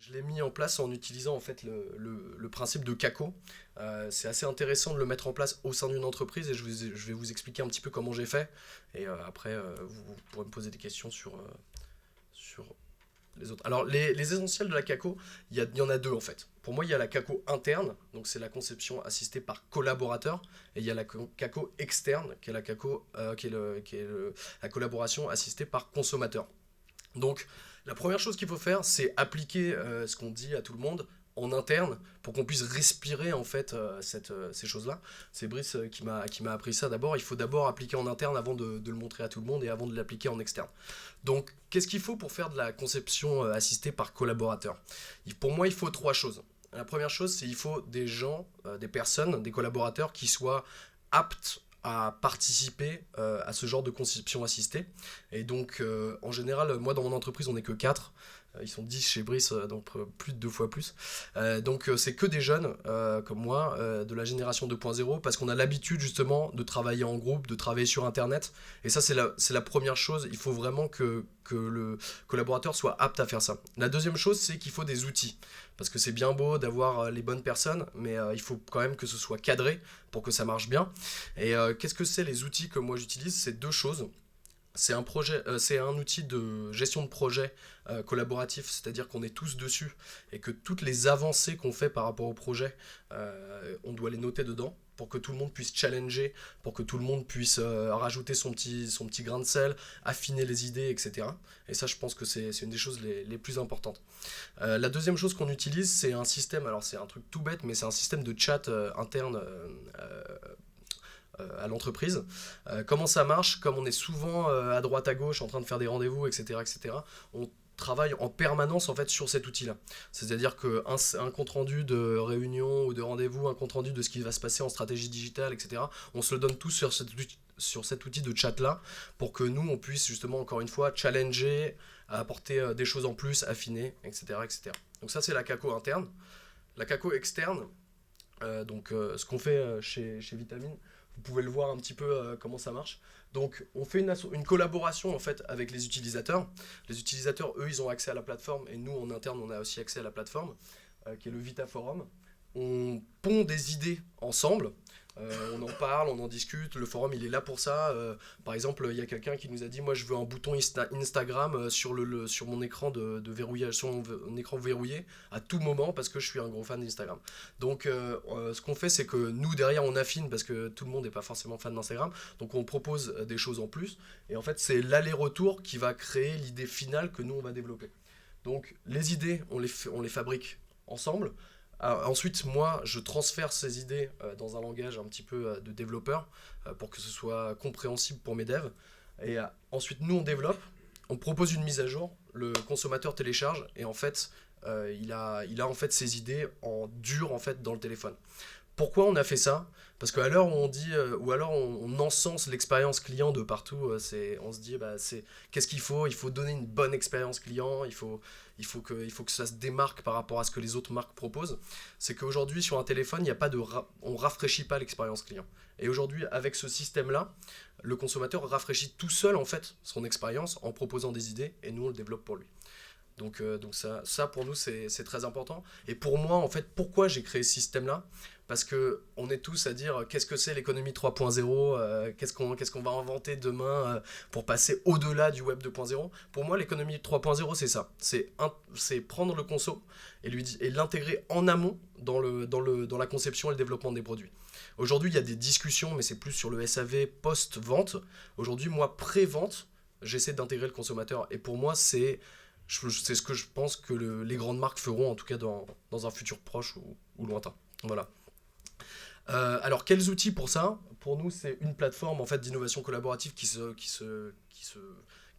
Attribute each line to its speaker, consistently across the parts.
Speaker 1: Je l'ai mis en place en utilisant en fait le principe de CACO. C'est assez intéressant de le mettre en place au sein d'une entreprise et je vais vous expliquer un petit peu comment j'ai fait. Et après, vous pourrez me poser des questions sur les autres. Alors, les essentiels de la CACO, il y en a deux en fait. Pour moi, il y a la CACO interne, donc c'est la conception assistée par collaborateur, et il y a la CACO externe, qui est la CACO, la collaboration assistée par consommateur. Donc, la première chose qu'il faut faire, c'est appliquer ce qu'on dit à tout le monde en interne pour qu'on puisse respirer en fait ces choses-là. C'est Brice qui m'a appris ça d'abord. Il faut d'abord appliquer en interne avant de le montrer à tout le monde et avant de l'appliquer en externe. Donc, qu'est-ce qu'il faut pour faire de la conception assistée par collaborateur? Pour moi, il faut trois choses. La première chose, c'est qu'il faut des gens, des personnes, des collaborateurs qui soient aptes à participer à ce genre de conception assistée. Et donc, en général, moi, dans mon entreprise, on n'est que 4. Ils sont 10 chez Brice, donc plus de 2 fois plus. Donc, c'est que des jeunes comme moi, de la génération 2.0, parce qu'on a l'habitude justement de travailler en groupe, de travailler sur Internet. Et ça, c'est la première chose. Il faut vraiment que le collaborateur soit apte à faire ça. La deuxième chose, c'est qu'il faut des outils. Parce que c'est bien beau d'avoir les bonnes personnes, mais il faut quand même que ce soit cadré pour que ça marche bien. Et qu'est-ce que c'est les outils que moi j'utilise? C'est deux choses. C'est un outil de gestion de projet collaboratif, c'est-à-dire qu'on est tous dessus et que toutes les avancées qu'on fait par rapport au projet, on doit les noter dedans pour que tout le monde puisse challenger, pour que tout le monde puisse rajouter son petit grain de sel, affiner les idées, etc. Et ça, je pense que c'est une des choses les plus importantes. La deuxième chose qu'on utilise, c'est un système, alors c'est un truc tout bête, mais c'est un système de chat interne à l'entreprise. Comment ça marche? Comme on est souvent à droite à gauche en train de faire des rendez-vous, etc., etc., on travaille en permanence en fait sur cet outil-là. C'est-à-dire qu'un compte rendu de réunion ou de rendez-vous, un compte rendu de ce qui va se passer en stratégie digitale, etc., on se le donne tous sur cet outil de chat-là pour que nous, on puisse justement, encore une fois, challenger, apporter des choses en plus, affiner, etc., etc. Donc ça, c'est la CACO interne. La CACO externe, ce qu'on fait chez Vitamine, vous pouvez le voir un petit peu comment ça marche. Donc on fait une collaboration en fait avec les utilisateurs. Les utilisateurs, eux, ils ont accès à la plateforme et nous en interne, on a aussi accès à la plateforme qui est le Vita Forum. On pond des idées ensemble. On en parle, on en discute. Le forum, il est là pour ça. Par exemple, il y a quelqu'un qui nous a dit, moi, je veux un bouton Instagram sur mon écran de verrouillage, sur mon écran verrouillé à tout moment parce que je suis un gros fan d'Instagram. Donc, ce qu'on fait, c'est que nous derrière, on affine parce que tout le monde n'est pas forcément fan d'Instagram. Donc, on propose des choses en plus. Et en fait, c'est l'aller-retour qui va créer l'idée finale que nous on va développer. Donc, les idées, on les fabrique ensemble. Ensuite, moi, je transfère ces idées dans un langage un petit peu de développeur pour que ce soit compréhensible pour mes devs. Et ensuite, nous, on développe, on propose une mise à jour, le consommateur télécharge et en fait, il a en fait ses idées en dur en fait dans le téléphone. Pourquoi on a fait ça? Parce qu'à l'heure où on dit, ou alors on encense l'expérience client de partout, on se dit, bah, qu'est-ce qu'il faut? Il faut donner une bonne expérience client, il faut que ça se démarque par rapport à ce que les autres marques proposent. C'est qu'aujourd'hui, sur un téléphone, il y a pas de on rafraîchit pas l'expérience client. Et aujourd'hui, avec ce système-là, le consommateur rafraîchit tout seul en fait son expérience en proposant des idées et nous on le développe pour lui. Donc ça pour nous c'est très important. Et pour moi en fait pourquoi j'ai créé ce système-là? Parce que on est tous à dire qu'est-ce que c'est l'économie 3.0, qu'est-ce qu'on va inventer demain pour passer au-delà du web 2.0. Pour moi l'économie 3.0 c'est ça, c'est prendre le conso et l'intégrer en amont dans la conception et le développement des produits. Aujourd'hui il y a des discussions mais c'est plus sur le SAV post-vente. Aujourd'hui moi pré-vente j'essaie d'intégrer le consommateur et pour moi c'est ce que je pense que les grandes marques feront, en tout cas dans un futur proche ou lointain. Voilà. Alors, quels outils pour ça? Pour nous, c'est une plateforme en fait d'innovation collaborative qui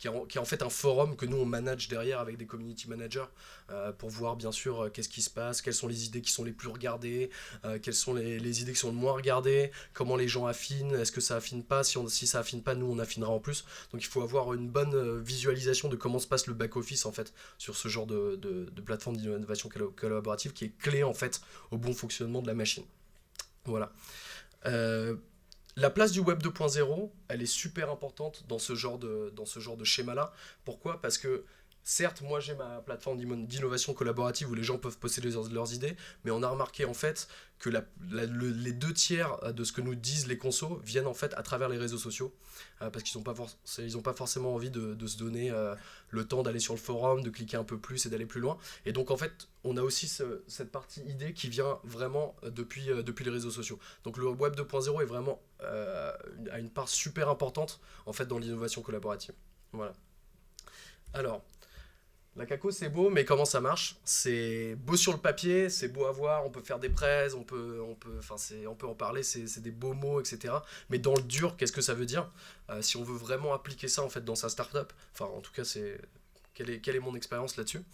Speaker 1: est en fait un forum que nous on manage derrière avec des community managers pour voir bien sûr qu'est-ce qui se passe, quelles sont les idées qui sont les plus regardées, quelles sont les idées qui sont le moins regardées, comment les gens affinent, est-ce que ça affine pas, si ça affine pas, nous on affinera en plus. Donc il faut avoir une bonne visualisation de comment se passe le back-office en fait sur ce genre de plateforme d'innovation collaborative qui est clé en fait au bon fonctionnement de la machine. Voilà. Euh, la place du web 2.0, elle est super importante dans ce genre de schéma-là. Pourquoi? Parce que Certes, moi j'ai ma plateforme d'innovation collaborative où les gens peuvent poster leurs idées, mais on a remarqué en fait que les deux tiers de ce que nous disent les consos viennent en fait à travers les réseaux sociaux, parce qu'ils n'ont pas forcément envie de se donner le temps d'aller sur le forum, de cliquer un peu plus et d'aller plus loin. Et donc en fait, on a aussi cette partie idée qui vient vraiment depuis les réseaux sociaux. Donc le Web 2.0 est vraiment a une part super importante en fait dans l'innovation collaborative. Voilà. Alors, la caco, c'est beau, mais comment ça marche? C'est beau sur le papier, c'est beau à voir, on peut faire des prêts, on peut en parler, c'est des beaux mots, etc. Mais dans le dur, qu'est-ce que ça veut dire? Si on veut vraiment appliquer ça en fait dans sa startup, enfin en tout cas, quelle est mon expérience là-dessus?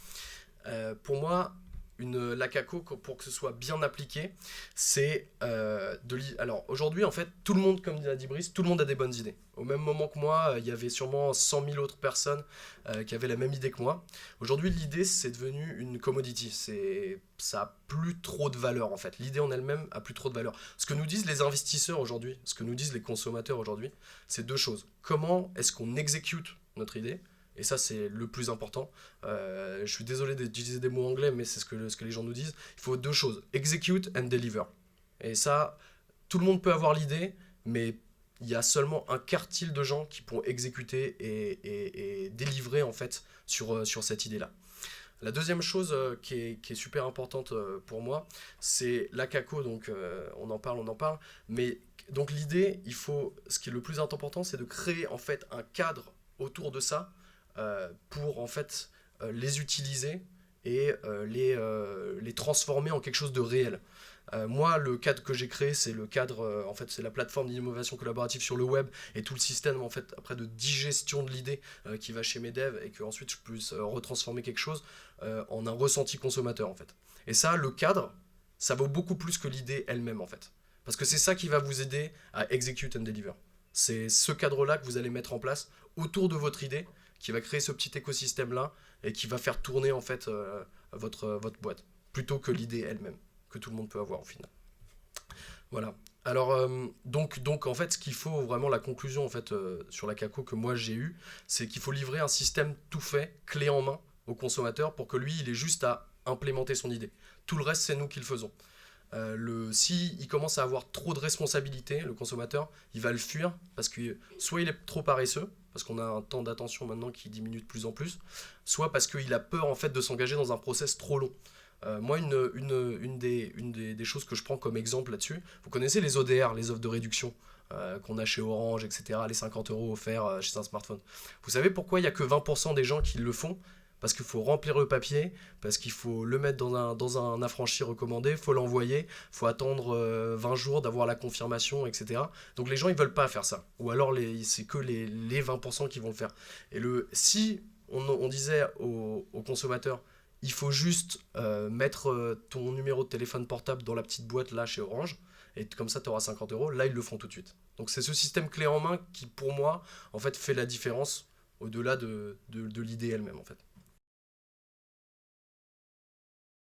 Speaker 1: Pour moi, la caco, pour que ce soit bien appliqué, c'est alors aujourd'hui, en fait, tout le monde, comme l'a dit Brice, tout le monde a des bonnes idées. Au même moment que moi, il y avait sûrement 100 000 autres personnes qui avaient la même idée que moi. Aujourd'hui, l'idée, c'est devenu une commodity. Ça a plus trop de valeur, en fait. L'idée en elle-même a plus trop de valeur. Ce que nous disent les investisseurs aujourd'hui, ce que nous disent les consommateurs aujourd'hui, c'est deux choses. Comment est-ce qu'on exécute notre idée? Et ça, c'est le plus important. Je suis désolé d'utiliser des mots anglais, mais c'est ce que les gens nous disent. Il faut deux choses: execute and deliver. Et ça, tout le monde peut avoir l'idée, mais il y a seulement un quartile de gens qui pourront exécuter et délivrer en fait sur cette idée-là. La deuxième chose qui est super importante pour moi, c'est la caco. Donc on en parle. Mais donc l'idée, ce qui est le plus important, c'est de créer en fait un cadre autour de ça pour en fait les utiliser et les transformer en quelque chose de réel. Moi, le cadre que j'ai créé, c'est le cadre, en fait, c'est la plateforme d'innovation collaborative sur le web et tout le système, en fait, après de digestion de l'idée qui va chez mes devs et que ensuite je puisse retransformer quelque chose en un ressenti consommateur, en fait. Et ça, le cadre, ça vaut beaucoup plus que l'idée elle-même, en fait. Parce que c'est ça qui va vous aider à execute and deliver. C'est ce cadre-là que vous allez mettre en place autour de votre idée qui va créer ce petit écosystème-là et qui va faire tourner, en fait, votre boîte plutôt que l'idée elle-même que tout le monde peut avoir au final. Voilà. Alors, donc en fait, ce qu'il faut vraiment, la conclusion en fait sur la caco que moi j'ai eue, c'est qu'il faut livrer un système tout fait, clé en main au consommateur pour que lui, il ait juste à implémenter son idée. Tout le reste, c'est nous qui le faisons. Si il commence à avoir trop de responsabilités, le consommateur, il va le fuir parce que soit il est trop paresseux, parce qu'on a un temps d'attention maintenant qui diminue de plus en plus, soit parce qu'il a peur en fait de s'engager dans un process trop long. Moi, des choses que je prends comme exemple là-dessus, vous connaissez les ODR, les offres de réduction qu'on a chez Orange, etc., les 50 € offerts chez un smartphone. Vous savez pourquoi il n'y a que 20% des gens qui le font? Parce qu'il faut remplir le papier, parce qu'il faut le mettre dans un affranchi recommandé, il faut l'envoyer, il faut attendre 20 jours d'avoir la confirmation, etc. Donc les gens, ils ne veulent pas faire ça. Ou alors, c'est que les 20% qui vont le faire. Et si on disait aux consommateurs, il faut juste mettre ton numéro de téléphone portable dans la petite boîte là chez Orange, et comme ça tu auras 50 €, là ils le font tout de suite. Donc c'est ce système clé en main qui pour moi en fait fait la différence au-delà de l'idée elle-même en fait.